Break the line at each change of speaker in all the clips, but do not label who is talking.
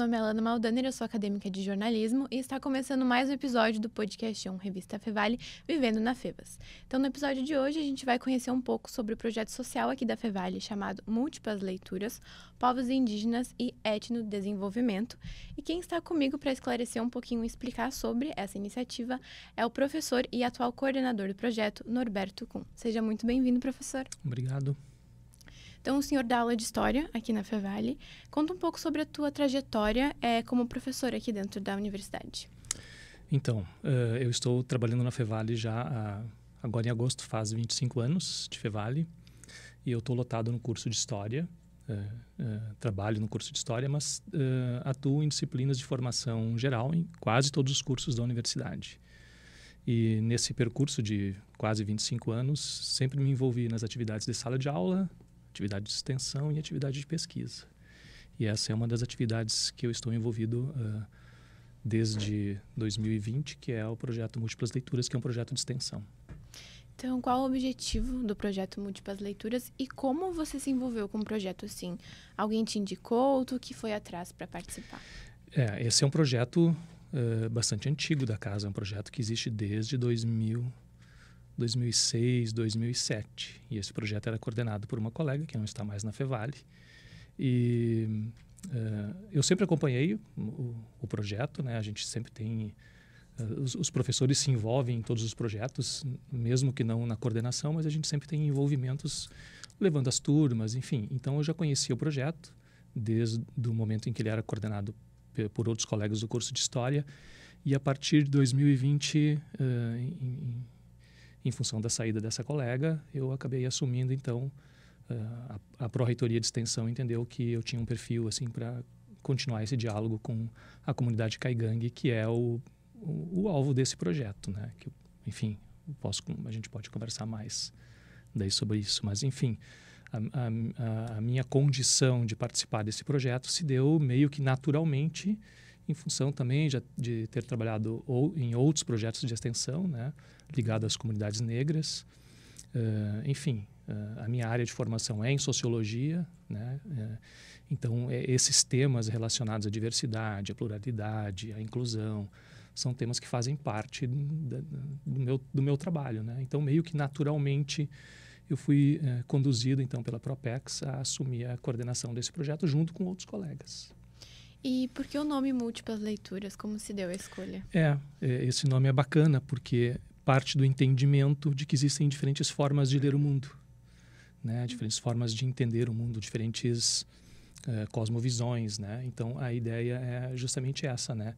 nome é Alana Maldaner, eu sou acadêmica de jornalismo e está começando mais um episódio do podcast Revista Fevale, Vivendo na Fevas. Então, no episódio de hoje, a gente vai conhecer um pouco sobre o projeto social aqui da Fevale, chamado Múltiplas Leituras, Povos Indígenas e Etnodesenvolvimento. E quem está comigo para esclarecer um pouquinho e explicar sobre essa iniciativa é o professor e atual coordenador do projeto, Norberto Kuhn. Seja muito bem-vindo, professor.
Obrigado.
Então, o senhor dá aula de História aqui na Fevale. Conta um pouco sobre a tua trajetória como professor aqui dentro da universidade.
Então, eu estou trabalhando na Fevale já, agora em agosto, faz 25 anos de Fevale. E eu estou lotado no curso de História. Trabalho no curso de História, mas atuo em disciplinas de formação geral em quase todos os cursos da universidade. E nesse percurso de quase 25 anos, sempre me envolvi nas atividades de sala de aula, atividade de extensão e atividade de pesquisa. E essa é uma das atividades que eu estou envolvido desde 2020, que é o projeto Múltiplas Leituras, que é um projeto de extensão.
Então, qual o objetivo do projeto Múltiplas Leituras e como você se envolveu com o projeto assim? Alguém te indicou ou tu que foi atrás para participar?
Esse é um projeto bastante antigo da casa, é um projeto que existe desde 2006, 2007. E esse projeto era coordenado por uma colega que não está mais na Fevale. E eu sempre acompanhei o projeto, né? A gente sempre tem... os professores se envolvem em todos os projetos, mesmo que não na coordenação, mas a gente sempre tem envolvimentos levando as turmas, enfim. Então, eu já conhecia o projeto desde o momento em que ele era coordenado por outros colegas do curso de História. E a partir de 2020... em função da saída dessa colega, eu acabei assumindo, então, a Pró-Reitoria de Extensão entendeu que eu tinha um perfil assim, para continuar esse diálogo com a comunidade Caigangue, que é o alvo desse projeto, né? Que, enfim, a gente pode conversar mais daí sobre isso. Mas, enfim, a minha condição de participar desse projeto se deu meio que naturalmente, em função também de ter trabalhado em outros projetos de extensão, né, ligado às comunidades negras. Enfim, a minha área de formação é em sociologia, né, então esses temas relacionados à diversidade, à pluralidade, à inclusão, são temas que fazem parte do meu trabalho, né? Então, meio que naturalmente, eu fui conduzido então pela Propex a assumir a coordenação desse projeto junto com outros colegas.
E por que o nome Múltiplas Leituras? Como se deu a escolha?
Esse nome é bacana porque parte do entendimento de que existem diferentes formas de ler o mundo, né? Diferentes formas de entender o mundo, diferentes cosmovisões, né? Então, a ideia é justamente essa, né?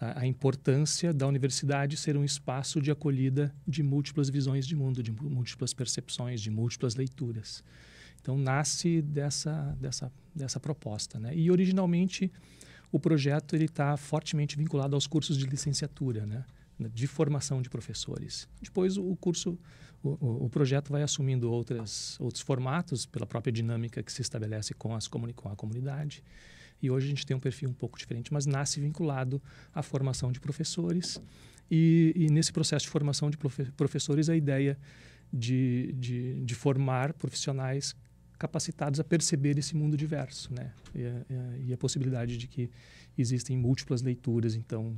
A importância da universidade ser um espaço de acolhida de múltiplas visões de mundo, de múltiplas percepções, de múltiplas leituras. Então, nasce dessa proposta, né? E, originalmente, o projeto está fortemente vinculado aos cursos de licenciatura, né? De formação de professores. Depois, o projeto vai assumindo outros formatos pela própria dinâmica que se estabelece com a comunidade. E hoje a gente tem um perfil um pouco diferente, mas nasce vinculado à formação de professores. E nesse processo de formação de professores, a ideia de formar profissionais capacitados a perceber esse mundo diverso, né? E a possibilidade de que existem múltiplas leituras, então,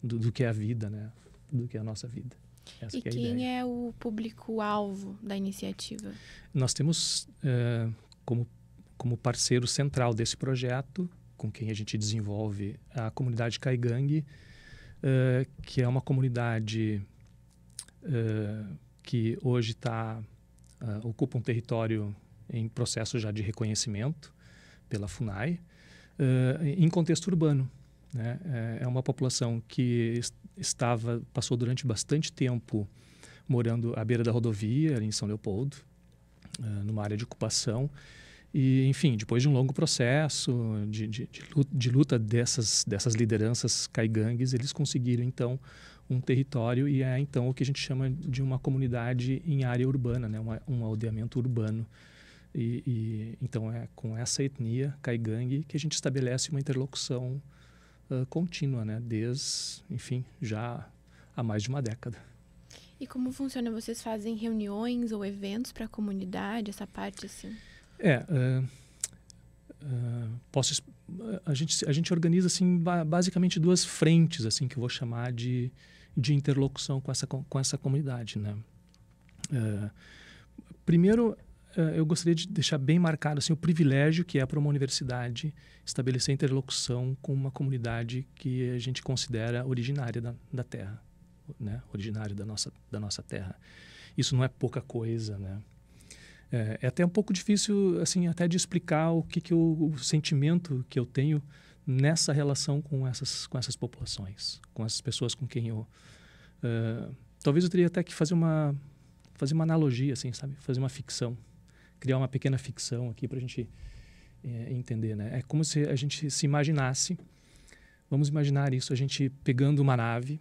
do que é a vida, né? Do que é a nossa vida. Essa
e
que é a
quem
ideia.
é o público-alvo da iniciativa?
Nós temos como parceiro central desse projeto, com quem a gente desenvolve a comunidade Caigangue, que é uma comunidade que hoje ocupa um território em processo já de reconhecimento pela FUNAI, em contexto urbano, né? É uma população que passou durante bastante tempo morando à beira da rodovia, ali em São Leopoldo, numa área de ocupação. E, enfim, depois de um longo processo de luta dessas lideranças caigangues, eles conseguiram, então, um território e então, o que a gente chama de uma comunidade em área urbana, né? Um aldeamento urbano. Então, é com essa etnia caigangue que a gente estabelece uma interlocução contínua, né? Enfim, já há mais de uma década.
E como funciona? Vocês fazem reuniões ou eventos para a comunidade, essa parte assim?
a gente organiza assim basicamente duas frentes assim que eu vou chamar de interlocução com essa comunidade, né? Primeiro, eu gostaria de deixar bem marcado assim o privilégio que é para uma universidade estabelecer interlocução com uma comunidade que a gente considera originária da Terra, né? Originária da nossa Terra. Isso não é pouca coisa, né? É até um pouco difícil assim até de explicar o sentimento que eu tenho nessa relação com essas populações, com essas pessoas com quem eu talvez eu teria até que fazer uma analogia, assim, sabe? Fazer uma ficção, criar uma pequena ficção aqui para a gente entender, né? É como se a gente se imaginasse, vamos imaginar isso, a gente pegando uma nave,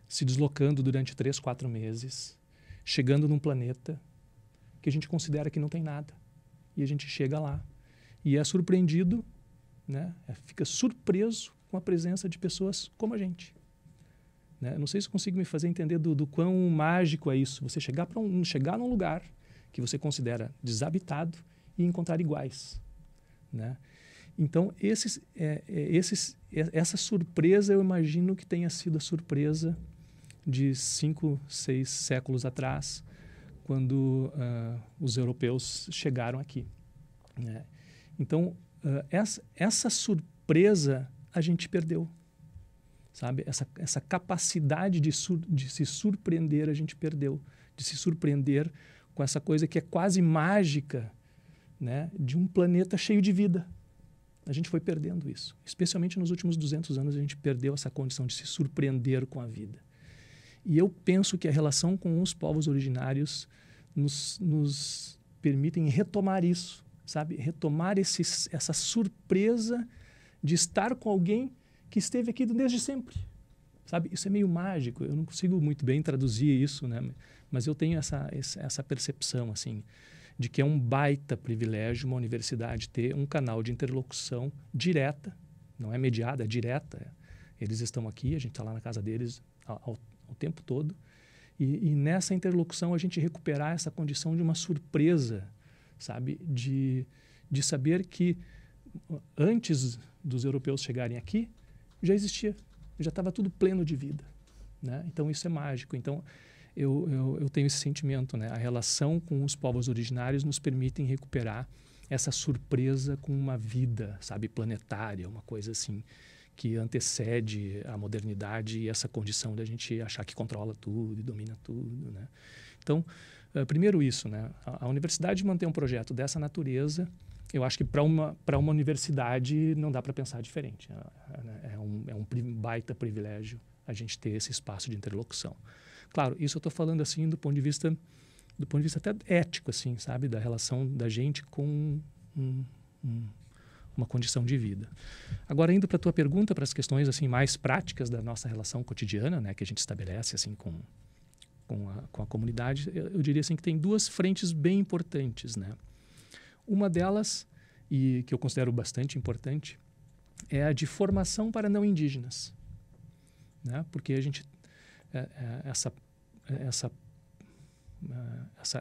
se deslocando durante 3, 4 meses, chegando num planeta que a gente considera que não tem nada. E a gente chega lá e é surpreendido, né? Fica surpreso com a presença de pessoas como a gente. Né? Não sei se consigo me fazer entender do quão mágico é isso. Você chegar num lugar que você considera desabitado e encontrar iguais. Né? Então, essa surpresa, eu imagino que tenha sido a surpresa de 5, 6 séculos atrás, quando os europeus chegaram aqui. Né? Então, essa surpresa a gente perdeu. Sabe? Essa capacidade de se surpreender a gente perdeu. De se surpreender com essa coisa que é quase mágica, né? De um planeta cheio de vida. A gente foi perdendo isso. Especialmente nos últimos 200 anos a gente perdeu essa condição de se surpreender com a vida. E eu penso que a relação com os povos originários nos permitem retomar isso, sabe? Retomar essa surpresa de estar com alguém que esteve aqui desde sempre, sabe? Isso é meio mágico, eu não consigo muito bem traduzir isso, né? Mas eu tenho essa percepção, assim, de que é um baita privilégio uma universidade ter um canal de interlocução direta, não é mediada, é direta. Eles estão aqui, a gente está lá na casa deles ao tempo todo, e nessa interlocução a gente recuperar essa condição de uma surpresa, sabe? De saber que antes dos europeus chegarem aqui, já existia, já estava tudo pleno de vida, né? Então isso é mágico. Então eu tenho esse sentimento, né? A relação com os povos originários nos permitem recuperar essa surpresa com uma vida, sabe, planetária, uma coisa assim que antecede a modernidade e essa condição da gente achar que controla tudo e domina tudo, né? Então, primeiro isso, né? A universidade manter um projeto dessa natureza, eu acho que para uma universidade não dá para pensar diferente. É um baita privilégio a gente ter esse espaço de interlocução. Claro, isso eu estou falando assim do ponto de vista até ético, assim, sabe, da relação da gente com uma condição de vida. Agora, indo para a tua pergunta, para as questões assim mais práticas da nossa relação cotidiana, né, que a gente estabelece assim com a comunidade, eu diria assim que tem duas frentes bem importantes, né? Uma delas, e que eu considero bastante importante, é a de formação para não indígenas, né? Porque a gente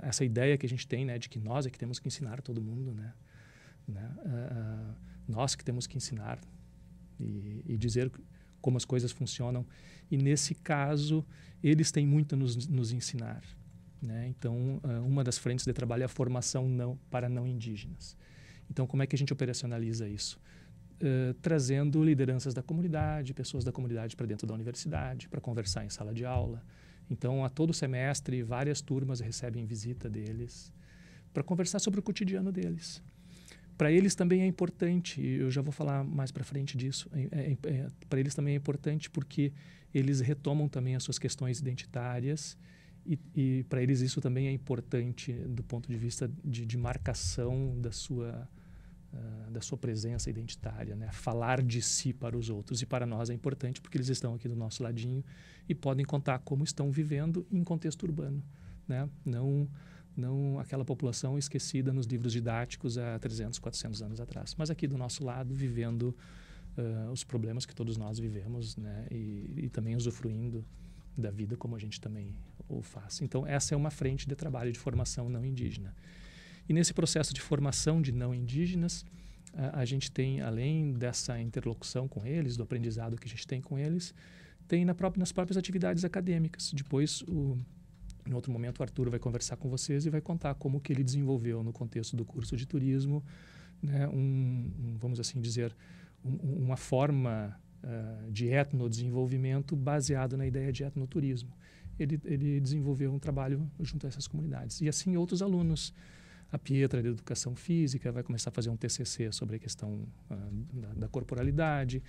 essa ideia que a gente tem, né, de que nós é que temos que ensinar todo mundo, né? Nós que temos que ensinar e dizer como as coisas funcionam. E nesse caso, eles têm muito a nos ensinar, né? Então, uma das frentes de trabalho é a formação para não indígenas. Então, como é que a gente operacionaliza isso? Trazendo lideranças da comunidade, pessoas da comunidade para dentro da universidade, para conversar em sala de aula. Então, a todo semestre, várias turmas recebem visita deles para conversar sobre o cotidiano deles. Para eles também é importante, eu já vou falar mais para frente disso, para eles também é importante porque eles retomam também as suas questões identitárias e para eles isso também é importante do ponto de vista de marcação da sua presença identitária, né? Falar de si para os outros. E para nós é importante porque eles estão aqui do nosso ladinho e podem contar como estão vivendo em contexto urbano, né? Não aquela população esquecida nos livros didáticos há 300, 400 anos atrás, mas aqui do nosso lado, vivendo os problemas que todos nós vivemos, né? E também usufruindo da vida como a gente também o faz. Então, essa é uma frente de trabalho de formação não indígena. E nesse processo de formação de não indígenas, a gente tem, além dessa interlocução com eles, do aprendizado que a gente tem com eles, tem nas próprias atividades acadêmicas. Depois, em outro momento, o Arthur vai conversar com vocês e vai contar como que ele desenvolveu no contexto do curso de turismo, né, vamos assim dizer, uma forma de etnodesenvolvimento baseado na ideia de etnoturismo. Ele desenvolveu um trabalho junto a essas comunidades. E assim outros alunos. A Pietra, da Educação Física, vai começar a fazer um TCC sobre a questão da corporalidade.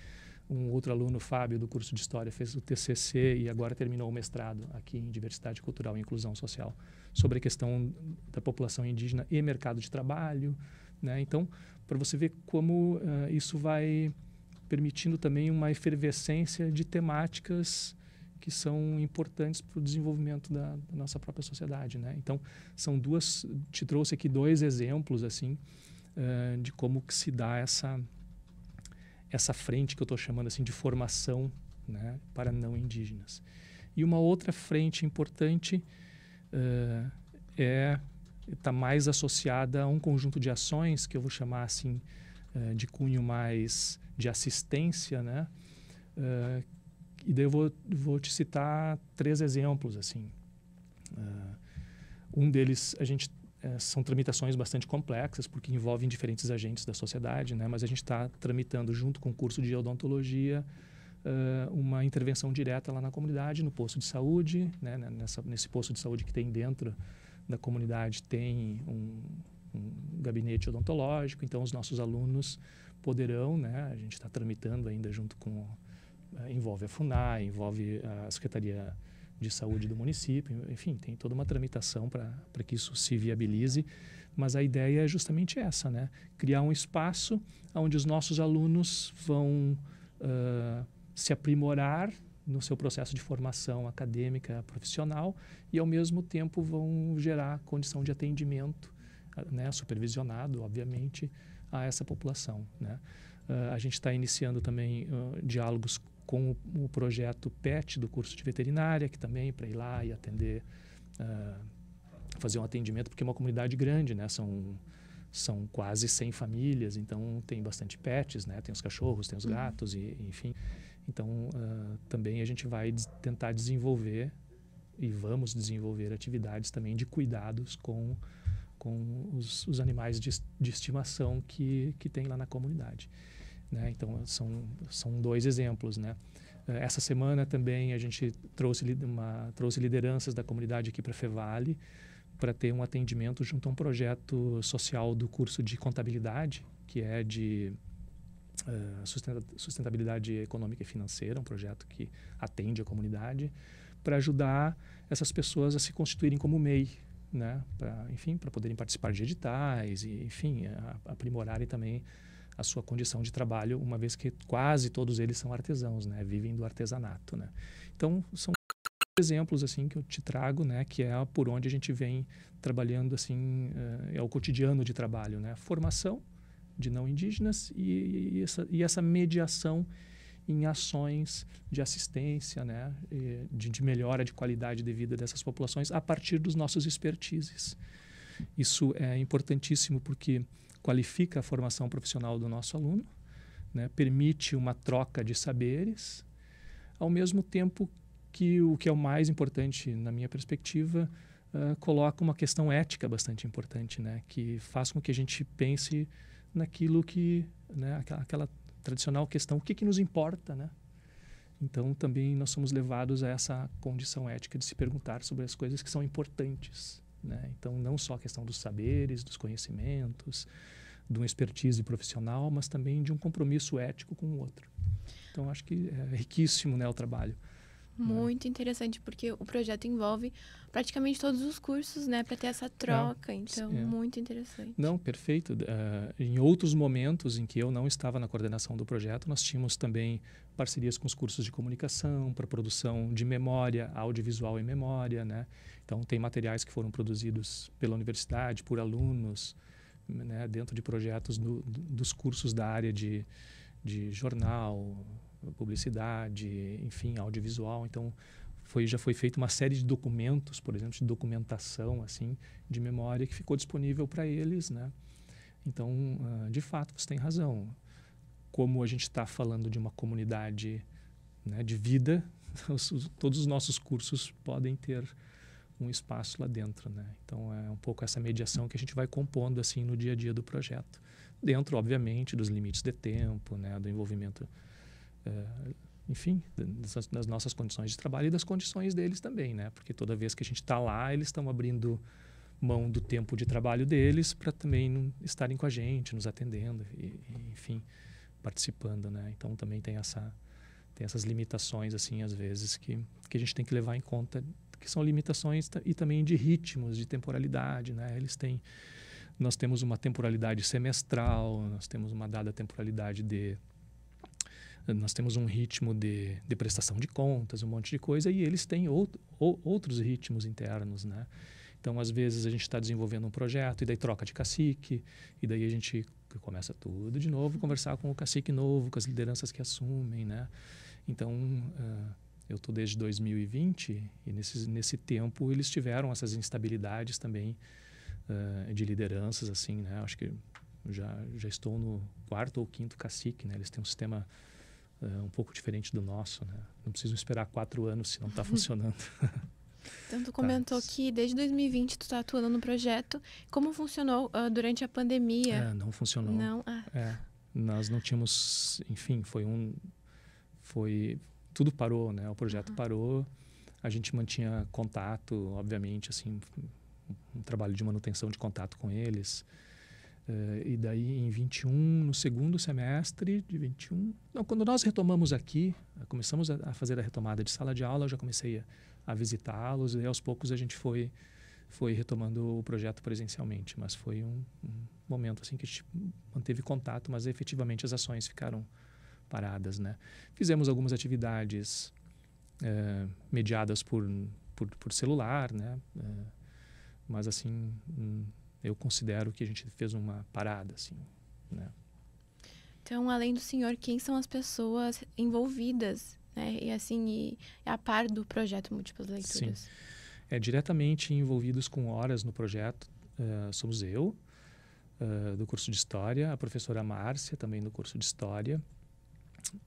Um outro aluno, Fábio, do curso de História, fez o TCC e agora terminou o mestrado aqui em Diversidade Cultural e Inclusão Social, sobre a questão da população indígena e mercado de trabalho, né? Então, para você ver como isso vai permitindo também uma efervescência de temáticas que são importantes para o desenvolvimento da nossa própria sociedade, né? Então, te trouxe aqui 2 exemplos assim de como que se dá essa frente que eu estou chamando assim de formação, né, para não indígenas. E uma outra frente importante está mais associada a um conjunto de ações que eu vou chamar assim de cunho mais de assistência, né? E daí eu vou te citar 3 exemplos assim. Um deles são tramitações bastante complexas, porque envolvem diferentes agentes da sociedade, né? Mas a gente está tramitando, junto com o curso de odontologia, uma intervenção direta lá na comunidade, no posto de saúde, né? Nesse posto de saúde que tem dentro da comunidade, tem um gabinete odontológico, então os nossos alunos poderão, né? A gente está tramitando ainda junto com... envolve a FUNAI, envolve a Secretaria de Saúde do município, enfim, tem toda uma tramitação para que isso se viabilize, mas a ideia é justamente essa, né? Criar um espaço onde os nossos alunos vão se aprimorar no seu processo de formação acadêmica, profissional, e ao mesmo tempo vão gerar condição de atendimento, né, supervisionado, obviamente, a essa população, né? A gente está iniciando também diálogos com o projeto PET do curso de veterinária, que também para ir lá e atender, fazer um atendimento, porque é uma comunidade grande, né? São quase 100 famílias, então tem bastante pets, né? Tem os cachorros, tem os gatos, e, enfim. Então, também a gente vai tentar desenvolver e vamos desenvolver atividades também de cuidados com os animais de estimação que tem lá na comunidade, né? Então, são 2 exemplos, né? Essa semana também a gente trouxe lideranças da comunidade aqui para a Fevale para ter um atendimento junto a um projeto social do curso de contabilidade, que é de sustentabilidade econômica e financeira, um projeto que atende a comunidade, para ajudar essas pessoas a se constituírem como MEI, né? Para poderem participar de editais e, enfim, aprimorarem também a sua condição de trabalho, uma vez que quase todos eles são artesãos, né? Vivem do artesanato, né? Então, são exemplos assim que eu te trago, né? Que é por onde a gente vem trabalhando, assim, é o cotidiano de trabalho, né? Formação de não indígenas e essa mediação em ações de assistência, né? De melhora de qualidade de vida dessas populações a partir dos nossos expertises. Isso é importantíssimo porque qualifica a formação profissional do nosso aluno, né? Permite uma troca de saberes, ao mesmo tempo que o que é o mais importante na minha perspectiva, coloca uma questão ética bastante importante, né? Que faz com que a gente pense naquilo que, né? Aquela tradicional questão, o que nos importa, né? Então, também nós somos levados a essa condição ética de se perguntar sobre as coisas que são importantes, né? Então, não só a questão dos saberes, dos conhecimentos, de uma expertise profissional, mas também de um compromisso ético com o outro. Então, acho que é riquíssimo, né, o trabalho.
Muito interessante, porque o projeto envolve praticamente todos os cursos, né, para ter essa troca. Então, muito interessante.
Não, perfeito. Em outros momentos em que eu não estava na coordenação do projeto, nós tínhamos também parcerias com os cursos de comunicação para produção de memória, audiovisual e memória, né? Então, tem materiais que foram produzidos pela universidade, por alunos, né, dentro de projetos dos cursos da área de jornal, publicidade, enfim, audiovisual. Então, já foi feita uma série de documentos, por exemplo, de documentação assim, de memória que ficou disponível para eles, né? Então, de fato, você tem razão. Como a gente está falando de uma comunidade, né, de vida, todos os nossos cursos podem ter um espaço lá dentro, né? Então, é um pouco essa mediação que a gente vai compondo assim no dia a dia do projeto. Dentro, obviamente, dos limites de tempo, né, do envolvimento, enfim, das nossas condições de trabalho e das condições deles também, né? Porque toda vez que a gente está lá, eles estão abrindo mão do tempo de trabalho deles para também estarem com a gente, nos atendendo e enfim, participando, né? Então também tem essas limitações assim às vezes que a gente tem que levar em conta, que são limitações e também de ritmos, de temporalidade, né? Nós temos uma temporalidade semestral, nós temos uma dada temporalidade nós temos um ritmo de prestação de contas, um monte de coisa, e eles têm outros ritmos internos, né? Então, às vezes, a gente está desenvolvendo um projeto e daí troca de cacique, e daí a gente começa tudo de novo, conversar com o cacique novo, com as lideranças que assumem, né? Então, eu estou desde 2020 e nesse tempo eles tiveram essas instabilidades também de lideranças, assim, né? Acho que já estou no 4º ou 5º cacique, né? Eles têm um sistema um pouco diferente do nosso, né? Não precisam esperar 4 anos se não está funcionando.
Então, tu comentou que desde 2020 tu está atuando no projeto. Como funcionou durante a pandemia?
Não funcionou.
Não?
Nós não tínhamos... Enfim, tudo parou, né? O projeto parou. A gente mantinha contato, obviamente, assim, um trabalho de manutenção de contato com eles. E daí, em 21, no segundo semestre de 21... Não, quando nós retomamos aqui, começamos a fazer a retomada de sala de aula, eu já comecei a visitá-los e aos poucos a gente foi retomando o projeto presencialmente, mas foi um momento assim que a gente manteve contato, mas efetivamente as ações ficaram paradas, né? Fizemos algumas atividades mediadas por celular, né? Mas assim, eu considero que a gente fez uma parada, assim, né?
Então, além do senhor, quem são as pessoas envolvidas, né? E assim, a par do projeto Múltiplas Leituras?
Sim. Diretamente envolvidos com horas no projeto somos eu, do curso de História, a professora Márcia, também do curso de História,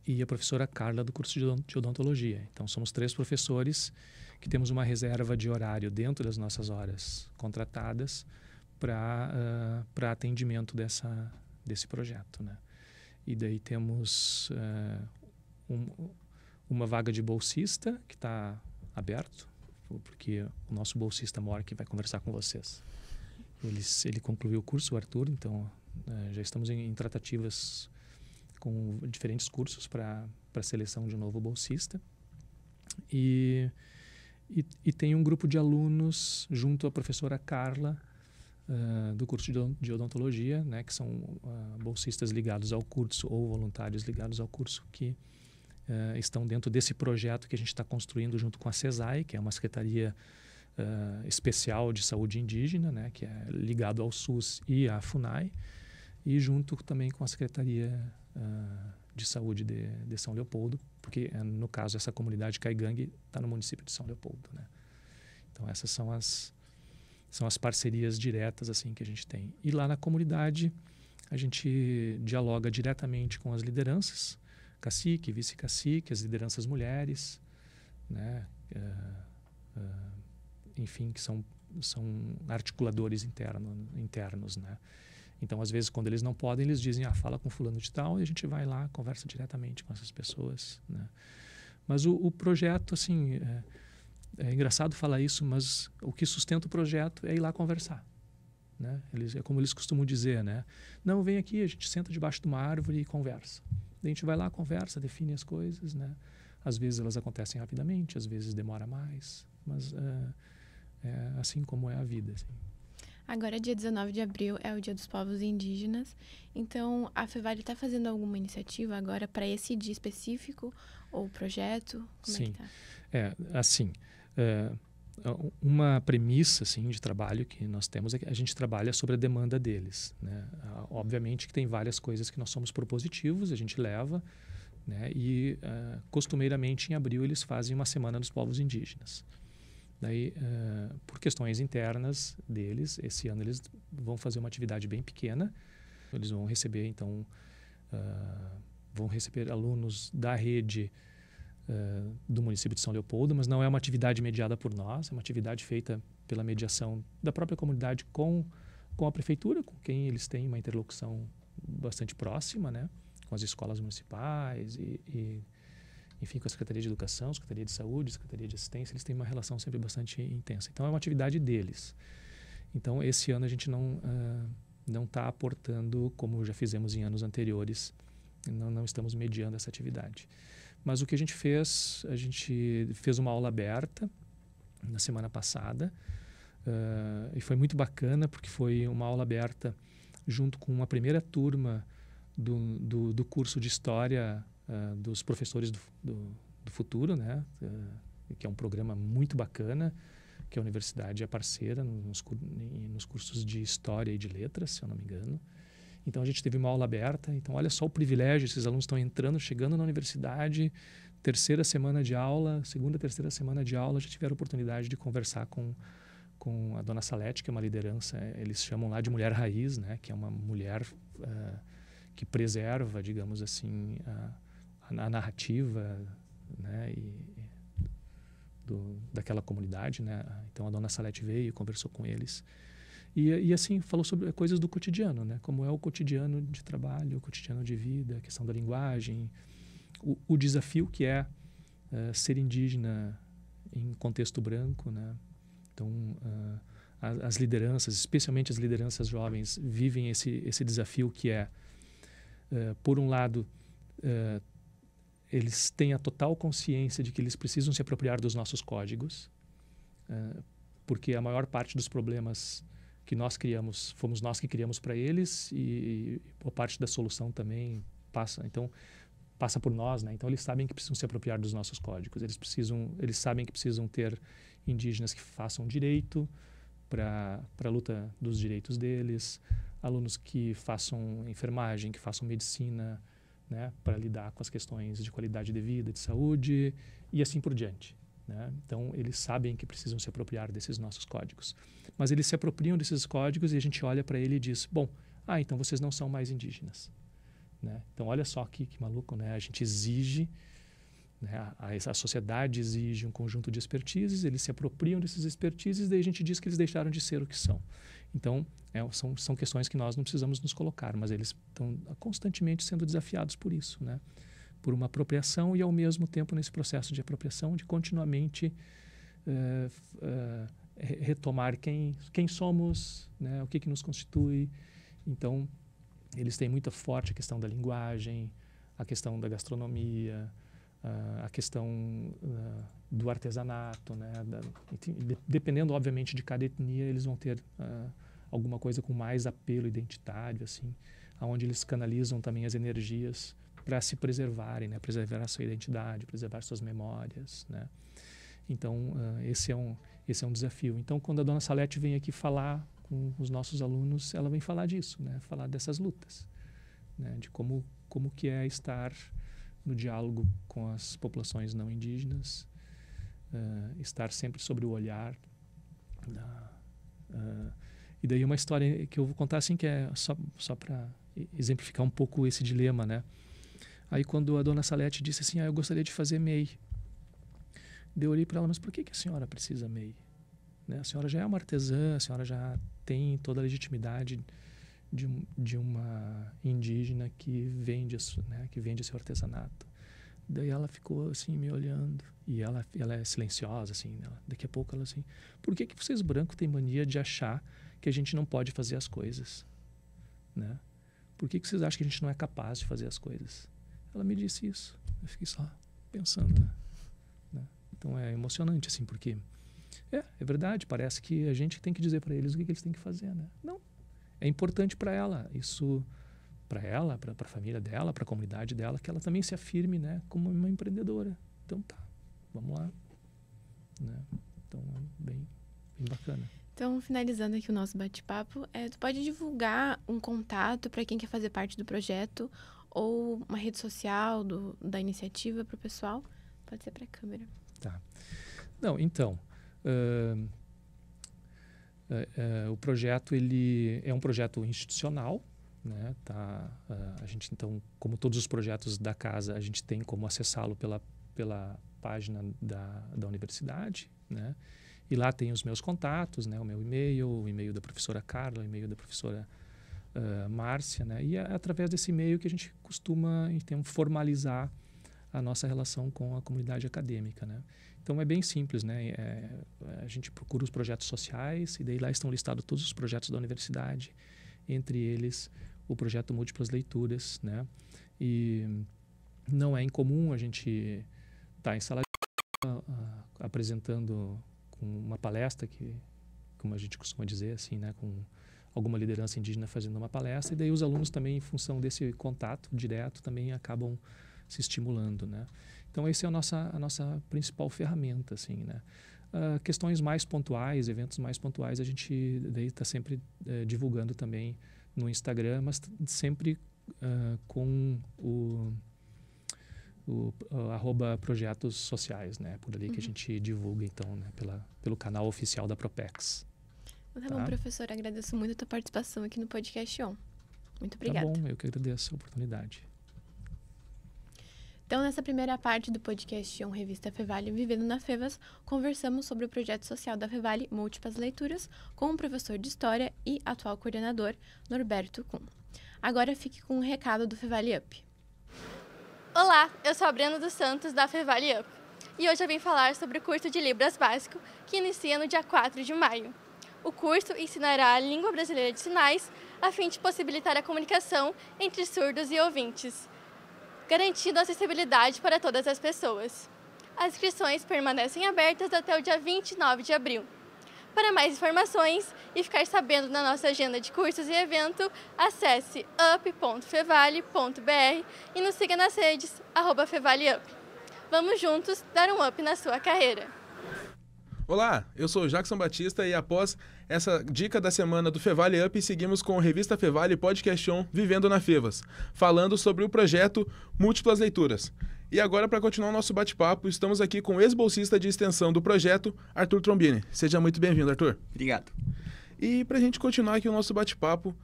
e a professora Carla, do curso de Odontologia. Então, somos 3 professores que temos uma reserva de horário dentro das nossas horas contratadas para atendimento desse projeto, né? E daí temos uma vaga de bolsista que está aberto, porque o nosso bolsista mora que vai conversar com vocês. Ele concluiu o curso, o Arthur, então já estamos em tratativas com diferentes cursos para a seleção de um novo bolsista. E tem um grupo de alunos junto à professora Carla, do curso de odontologia, né, que são bolsistas ligados ao curso ou voluntários ligados ao curso que estão dentro desse projeto que a gente está construindo junto com a CESAI, que é uma secretaria especial de saúde indígena, né, que é ligado ao SUS e à FUNAI, e junto também com a Secretaria de Saúde de São Leopoldo, porque no caso essa comunidade Caigangue está no município de São Leopoldo, né? Então essas são as parcerias diretas assim que a gente tem. E lá na comunidade a gente dialoga diretamente com as lideranças, cacique, vice-cacique, as lideranças mulheres, né? Enfim, que são articuladores internos, né? Então, às vezes, quando eles não podem, eles dizem, fala com fulano de tal, e a gente vai lá, conversa diretamente com essas pessoas, né? Mas o projeto, assim, é engraçado falar isso, mas o que sustenta o projeto é ir lá conversar, né? É como eles costumam dizer, né? Não, vem aqui, a gente senta debaixo de uma árvore e conversa. A gente vai lá, conversa, define as coisas, né? Às vezes elas acontecem rapidamente, às vezes demora mais, mas é assim como é a vida, assim.
Agora, dia 19 de abril, é o Dia dos Povos Indígenas. Então, a Fevale está fazendo alguma iniciativa agora para esse dia específico ou projeto? Como
Sim.
É que tá?
Assim, uma premissa assim, de trabalho que nós temos é que a gente trabalha sobre a demanda deles, né? Obviamente que tem várias coisas que nós somos propositivos, a gente leva, né? E costumeiramente em abril eles fazem uma Semana dos Povos Indígenas. Daí, por questões internas deles, esse ano eles vão fazer uma atividade bem pequena, Eles vão receber, então, vão receber alunos da rede do município de São Leopoldo, mas não é uma atividade mediada por nós, é uma atividade feita pela mediação da própria comunidade com a prefeitura, com quem eles têm uma interlocução bastante próxima, né? Com as escolas municipais e enfim, com a Secretaria de Educação, Secretaria de Saúde, Secretaria de Assistência, eles têm uma relação sempre bastante intensa. Então, é uma atividade deles. Então, esse ano a gente não está aportando, como já fizemos em anos anteriores, não estamos mediando essa atividade. Mas o que a gente fez uma aula aberta na semana passada, e foi muito bacana, porque foi uma aula aberta junto com uma primeira turma do curso de História dos Professores do Futuro, né? Que é um programa muito bacana, que a universidade é parceira nos cursos de História e de Letras, se eu não me engano. Então, a gente teve uma aula aberta. Então, olha só o privilégio, esses alunos estão entrando, chegando na universidade, terceira semana de aula, segunda, terceira semana de aula, já tiveram a oportunidade de conversar com a dona Salete, que é uma liderança, eles chamam lá de mulher raiz, né? Que é uma mulher que preserva, digamos assim, a narrativa, né? Daquela comunidade, né? Então, a dona Salete veio, conversou com eles. E assim, falou sobre coisas do cotidiano, né? Como é o cotidiano de trabalho, o cotidiano de vida, a questão da linguagem, o desafio que é ser indígena em contexto branco, né? Então, as lideranças, especialmente as lideranças jovens, vivem esse desafio que é, por um lado, eles têm a total consciência de que eles precisam se apropriar dos nossos códigos, porque a maior parte dos problemas que nós criamos, fomos nós que criamos para eles, e a parte da solução também passa por nós, né? Então, eles sabem que precisam se apropriar dos nossos códigos. Eles sabem que precisam ter indígenas que façam direito para a luta dos direitos deles, alunos que façam enfermagem, que façam medicina, né? Para lidar com as questões de qualidade de vida, de saúde e assim por diante, né? Então, eles sabem que precisam se apropriar desses nossos códigos. Mas eles se apropriam desses códigos e a gente olha para ele e diz, bom, então vocês não são mais indígenas, né? Então, olha só que maluco, né? A gente exige, né? A sociedade exige um conjunto de expertises, eles se apropriam desses expertises e daí a gente diz que eles deixaram de ser o que são. Então, são questões que nós não precisamos nos colocar, mas eles estão constantemente sendo desafiados por isso, né? Por uma apropriação e, ao mesmo tempo, nesse processo de apropriação, de continuamente retomar quem somos, né? O que nos constitui. Então, eles têm muito forte a questão da linguagem, a questão da gastronomia, a questão do artesanato, né? Dependendo, obviamente, de cada etnia, eles vão ter alguma coisa com mais apelo identitário, assim, onde eles canalizam também as energias para se preservarem, né? Preservar a sua identidade, preservar suas memórias, né? Então, esse é um desafio. Então, quando a dona Salete vem aqui falar com os nossos alunos, ela vem falar disso, né? Falar dessas lutas, né? De como que é estar no diálogo com as populações não indígenas, estar sempre sobre o olhar e daí uma história que eu vou contar assim, que é só para exemplificar um pouco esse dilema, né? Aí, quando a dona Salete disse assim, eu gostaria de fazer MEI, eu olhei para ela, mas por que a senhora precisa MEI? Né? A senhora já é uma artesã, a senhora já tem toda a legitimidade de uma indígena que vende seu artesanato. Daí ela ficou assim, me olhando, e ela é silenciosa, assim, daqui a pouco ela assim, por que vocês brancos têm mania de achar que a gente não pode fazer as coisas? Né? Por que vocês acham que a gente não é capaz de fazer as coisas? Ela me disse isso, eu fiquei só pensando, né? Então é emocionante, assim, porque é verdade, parece que a gente tem que dizer para eles o que eles têm que fazer, né? Não, é importante para ela, isso, para ela, para a família dela, para a comunidade dela, que ela também se afirme, né, como uma empreendedora. Então tá, vamos lá, né? Então é bem bacana.
Então, finalizando aqui o nosso bate-papo, tu pode divulgar um contato para quem quer fazer parte do projeto ou uma rede social da iniciativa para o pessoal? Pode ser para a câmera.
Tá. Não, então, o projeto ele é um projeto institucional, né? A gente, então, como todos os projetos da casa, a gente tem como acessá-lo pela página da universidade, né? E lá tem os meus contatos, né? O meu e-mail, o e-mail da professora Carla, o e-mail da professora Márcia, né? E é através desse e-mail que a gente costuma, então, formalizar a nossa relação com a comunidade acadêmica, né? Então é bem simples, né? A gente procura os projetos sociais e daí lá estão listados todos os projetos da universidade, entre eles o projeto Múltiplas Leituras, né? E não é incomum a gente estar em sala de aula apresentando com uma palestra que, como a gente costuma dizer, assim, né? Com alguma liderança indígena fazendo uma palestra, e daí os alunos também, em função desse contato direto, também acabam se estimulando, né? Então, essa é a nossa principal ferramenta, assim, né? Questões mais pontuais, eventos mais pontuais, a gente daí está sempre divulgando também no Instagram, mas sempre com o @projetos sociais, né? Por ali que a gente divulga, então, né? Pelo canal oficial da Propex.
Tá bom, professor. Agradeço muito a tua participação aqui no Podcast On. Muito obrigada.
Tá bom, eu que agradeço a oportunidade.
Então, nessa primeira parte do podcast On Revista Fevale Vivendo na Fevas, conversamos sobre o projeto social da Fevale Múltiplas Leituras com o professor de História e atual coordenador, Norberto Kuhn. Agora fique com um recado do Fevale Up.
Olá, eu sou a Brenda dos Santos, da Fevale Up, e hoje eu vim falar sobre o curso de Libras Básico, que inicia no dia 4 de maio. O curso ensinará a língua brasileira de sinais, a fim de possibilitar a comunicação entre surdos e ouvintes, garantindo acessibilidade para todas as pessoas. As inscrições permanecem abertas até o dia 29 de abril. Para mais informações e ficar sabendo da nossa agenda de cursos e evento, acesse up.fevale.br e nos siga nas redes @FevaleUp. Vamos juntos dar um up na sua carreira.
Olá, eu sou o Jackson Batista e após essa dica da semana do Fevale Up, seguimos com a Revista Fevale Podcast On Vivendo na Fevas, falando sobre o projeto Múltiplas Leituras. E agora, para continuar o nosso bate-papo, estamos aqui com o ex-bolsista de extensão do projeto, Arthur Trombini. Seja muito bem-vindo, Arthur.
Obrigado.
E para a gente continuar aqui o nosso bate-papo,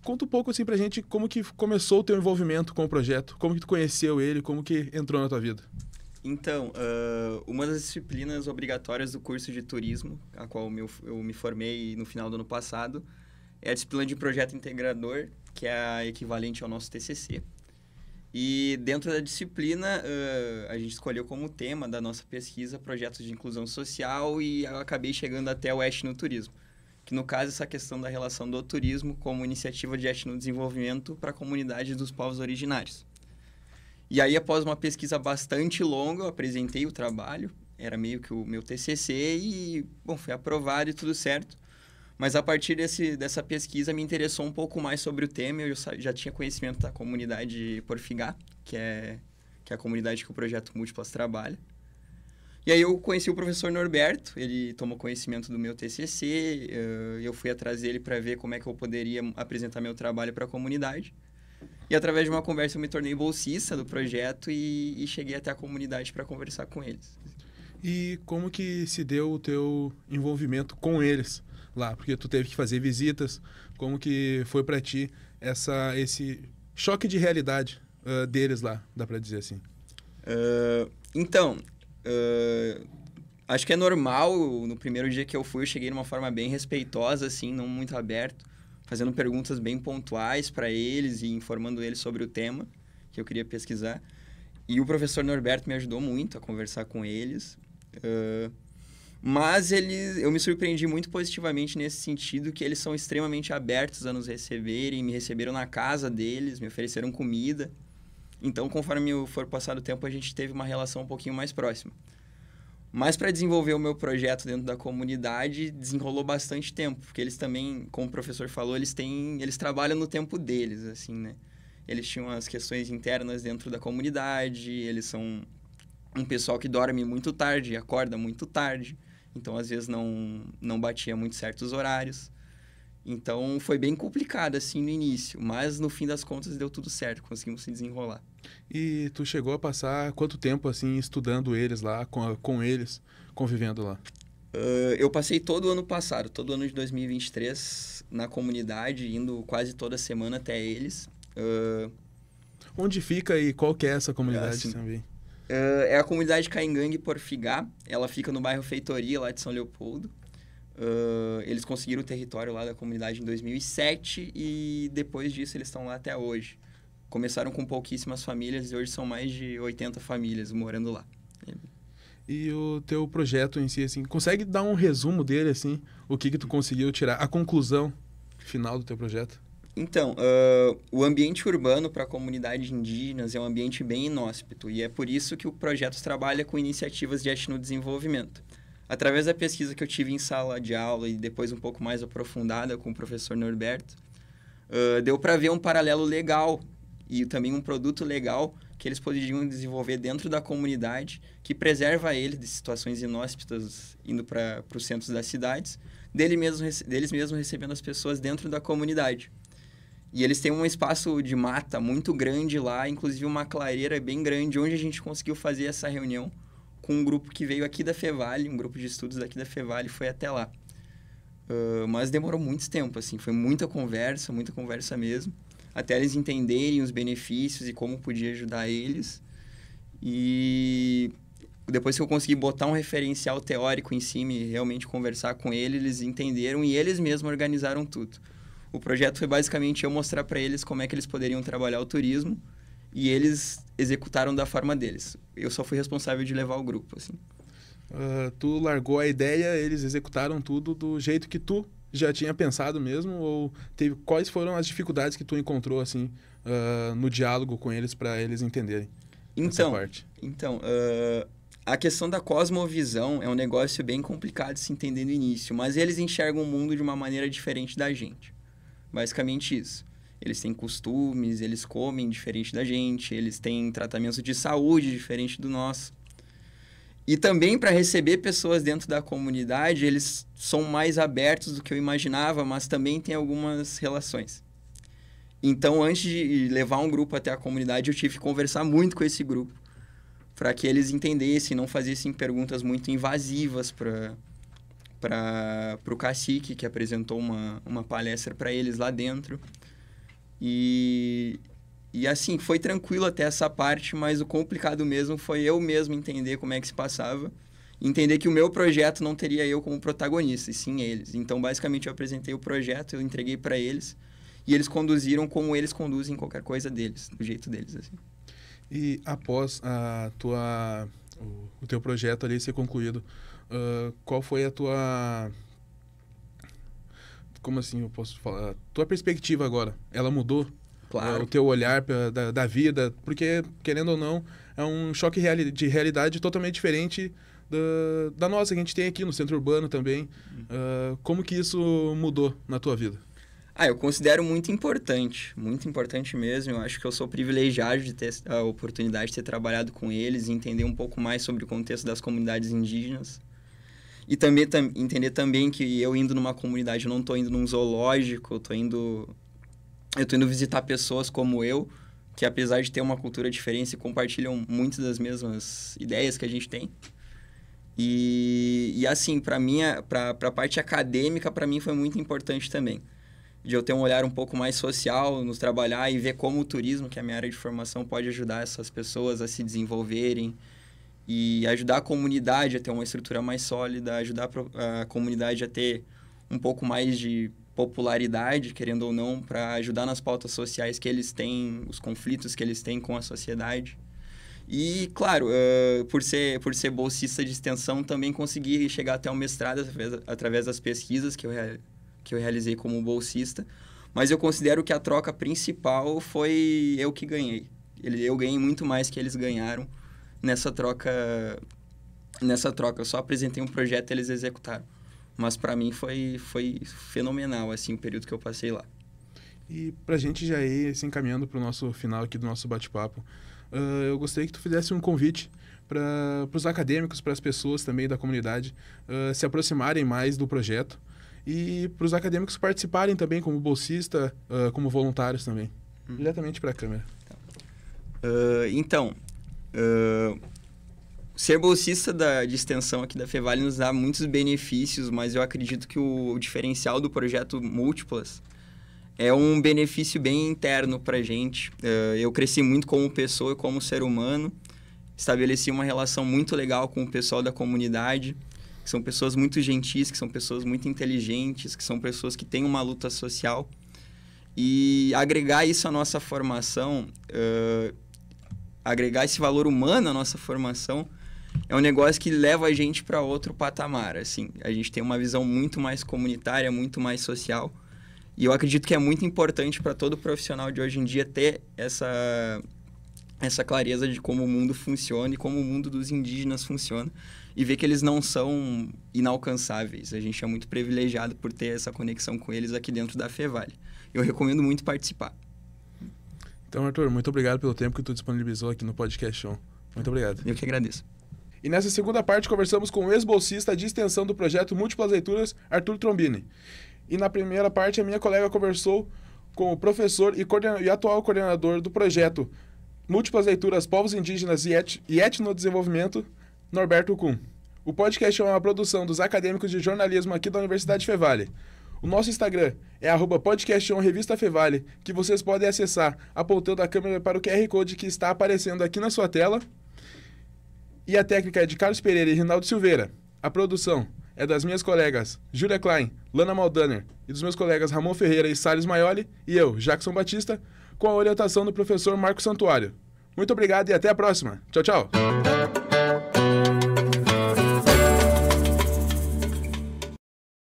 conta um pouco assim pra gente como que começou o teu envolvimento com o projeto, como que tu conheceu ele, como que entrou na tua vida.
Então, uma das disciplinas obrigatórias do curso de turismo, a qual eu me formei no final do ano passado, é a disciplina de projeto integrador, que é a equivalente ao nosso TCC. E dentro da disciplina, a gente escolheu como tema da nossa pesquisa projetos de inclusão social e eu acabei chegando até o etnoturismo, que no caso essa questão da relação do turismo como iniciativa de etnodesenvolvimento para a comunidade dos povos originários. E aí, após uma pesquisa bastante longa, eu apresentei o trabalho, era meio que o meu TCC e, bom, foi aprovado e tudo certo. Mas a partir dessa pesquisa me interessou um pouco mais sobre o tema, eu já tinha conhecimento da comunidade Porfigá, que é a comunidade que o Projeto Múltiplas trabalha. E aí eu conheci o professor Norberto, ele tomou conhecimento do meu TCC, eu fui atrás dele para ver como é que eu poderia apresentar meu trabalho para a comunidade. E através de uma conversa eu me tornei bolsista do projeto e cheguei até a comunidade para conversar com eles.
E como que se deu o teu envolvimento com eles lá? Porque tu teve que fazer visitas, como que foi para ti esse choque de realidade deles lá, dá para dizer assim?
Acho que é normal, no primeiro dia que eu fui, eu cheguei de uma forma bem respeitosa, assim, não muito aberto, fazendo perguntas bem pontuais para eles e informando eles sobre o tema que eu queria pesquisar. E o professor Norberto me ajudou muito a conversar com eles. Mas eu me surpreendi muito positivamente nesse sentido, que eles são extremamente abertos a nos receberem, me receberam na casa deles, me ofereceram comida. Então, conforme for passado o tempo, a gente teve uma relação um pouquinho mais próxima. Mas para desenvolver o meu projeto dentro da comunidade, desenrolou bastante tempo, porque eles também, como o professor falou, eles trabalham no tempo deles, assim, né? Eles tinham as questões internas dentro da comunidade, eles são um pessoal que dorme muito tarde e acorda muito tarde, então às vezes não batia muito certos horários. Então foi bem complicado assim no início, mas no fim das contas deu tudo certo, conseguimos se desenrolar.
E tu chegou a passar quanto tempo assim estudando eles lá, com eles, convivendo lá?
Eu passei todo o ano passado, todo o ano de 2023, na comunidade, indo quase toda semana até eles.
Onde fica e qual que é essa comunidade
Assim,
também?
É a comunidade Caingangue Porfigá. Ela fica no bairro Feitoria, lá de São Leopoldo. Eles conseguiram o território lá da comunidade em 2007 e depois disso eles estão lá até hoje. Começaram com pouquíssimas famílias e hoje são mais de 80 famílias morando lá.
E o teu projeto em si, assim, consegue dar um resumo dele, assim, o que tu conseguiu tirar, a conclusão final do teu projeto?
Então, o ambiente urbano para a comunidade indígenas é um ambiente bem inóspito e é por isso que o projeto trabalha com iniciativas de etnodesenvolvimento. Através da pesquisa que eu tive em sala de aula e depois um pouco mais aprofundada com o professor Norberto, deu para ver um paralelo legal e também um produto legal que eles poderiam desenvolver dentro da comunidade, que preserva eles de situações inóspitas indo para os centros das cidades, deles mesmos recebendo as pessoas dentro da comunidade. E eles têm um espaço de mata muito grande lá, inclusive uma clareira bem grande, onde a gente conseguiu fazer essa reunião com um grupo que veio aqui da Fevale, um grupo de estudos daqui da Fevale, foi até lá. Mas demorou muito tempo, assim, foi muita conversa mesmo, até eles entenderem os benefícios e como podia ajudar eles. E depois que eu consegui botar um referencial teórico em cima e realmente conversar com eles, eles entenderam e eles mesmos organizaram tudo. O projeto foi basicamente eu mostrar para eles como é que eles poderiam trabalhar o turismo e eles executaram da forma deles. Eu só fui responsável de levar o grupo, assim.
Tu largou a ideia, eles executaram tudo do jeito que tu já tinha pensado mesmo? Ou quais foram as dificuldades que tu encontrou, assim, no diálogo com eles para eles entenderem essa parte?
Então, a questão da cosmovisão é um negócio bem complicado de se entender no início, mas eles enxergam o mundo de uma maneira diferente da gente. Basicamente isso. Eles têm costumes, eles comem diferente da gente, eles têm tratamento de saúde diferente do nosso. E também para receber pessoas dentro da comunidade, eles são mais abertos do que eu imaginava, mas também tem algumas relações. Então, antes de levar um grupo até a comunidade, eu tive que conversar muito com esse grupo, para que eles entendessem, não fizessem perguntas muito invasivas para o cacique, que apresentou uma palestra para eles lá dentro. E assim, foi tranquilo até essa parte, mas o complicado mesmo foi eu mesmo entender como é que se passava. Entender que o meu projeto não teria eu como protagonista, e sim eles. Então, basicamente, eu apresentei o projeto, eu entreguei para eles, e eles conduziram como eles conduzem qualquer coisa deles, do jeito deles, assim.
E após o teu projeto ali ser concluído, qual foi a tua... Como assim eu posso falar? Tua perspectiva agora, ela mudou?
Claro.
O teu olhar da vida, porque, querendo ou não, é um choque de realidade totalmente diferente da nossa, que a gente tem aqui no centro urbano também. Como que isso mudou na tua vida?
Eu considero muito importante mesmo. Eu acho que eu sou privilegiado de ter a oportunidade de ter trabalhado com eles e entender um pouco mais sobre o contexto das comunidades indígenas. E também entender também que eu indo numa comunidade, eu não estou indo num zoológico, eu tô indo visitar pessoas como eu, que apesar de ter uma cultura diferente, compartilham muitas das mesmas ideias que a gente tem. E assim, para a parte acadêmica, para mim foi muito importante também. De eu ter um olhar um pouco mais social, nos trabalhar e ver como o turismo, que é a minha área de formação, pode ajudar essas pessoas a se desenvolverem e ajudar a comunidade a ter uma estrutura mais sólida, ajudar a comunidade a ter um pouco mais de popularidade, querendo ou não, para ajudar nas pautas sociais que eles têm, os conflitos que eles têm com a sociedade. E, claro, por ser bolsista de extensão, também consegui chegar até o mestrado através das pesquisas que eu realizei como bolsista. Mas eu considero que a troca principal foi eu que ganhei. Eu ganhei muito mais que eles ganharam nessa troca. Eu só apresentei um projeto e eles executaram. Mas para mim foi fenomenal, assim, o período que eu passei lá.
E pra gente já ir se encaminhando pro nosso final aqui do nosso bate-papo, eu gostaria que tu fizesse um convite para os acadêmicos, para as pessoas também da comunidade se aproximarem mais do projeto e para os acadêmicos participarem também como bolsista, como voluntários também. Diretamente para a câmera.
Então, Ser bolsista de extensão aqui da Fevale nos dá muitos benefícios, mas eu acredito que o diferencial do projeto Múltiplas é um benefício bem interno para a gente. Eu cresci muito como pessoa e como ser humano, estabeleci uma relação muito legal com o pessoal da comunidade, que são pessoas muito gentis, que são pessoas muito inteligentes, que são pessoas que têm uma luta social. E agregar isso à nossa formação, agregar esse valor humano à nossa formação, é um negócio que leva a gente para outro patamar. Assim, a gente tem uma visão muito mais comunitária, muito mais social. E eu acredito que é muito importante para todo profissional de hoje em dia ter essa clareza de como o mundo funciona e como o mundo dos indígenas funciona. E ver que eles não são inalcançáveis. A gente é muito privilegiado por ter essa conexão com eles aqui dentro da Fevale. Eu recomendo muito participar.
Então, Arthur, muito obrigado pelo tempo que tu disponibilizou aqui no Podcast On. Muito obrigado.
Eu que agradeço.
E nessa segunda parte conversamos com o ex-bolsista de extensão do projeto Múltiplas Leituras, Arthur Trombini. E na primeira parte a minha colega conversou com o professor e atual coordenador do projeto Múltiplas Leituras, Povos Indígenas e Etnodesenvolvimento, Norberto Kuhn. O podcast é uma produção dos acadêmicos de jornalismo aqui da Universidade Fevale. O nosso Instagram é @podcastonrevistafevale, que vocês podem acessar apontando a câmera para o QR Code que está aparecendo aqui na sua tela. E a técnica é de Carlos Pereira e Rinaldo Silveira. A produção é das minhas colegas Júlia Klein, Lana Maldaner e dos meus colegas Ramon Ferreira e Salles Maioli, e eu, Jackson Batista, com a orientação do professor Marco Santuário. Muito obrigado e até a próxima. Tchau, tchau!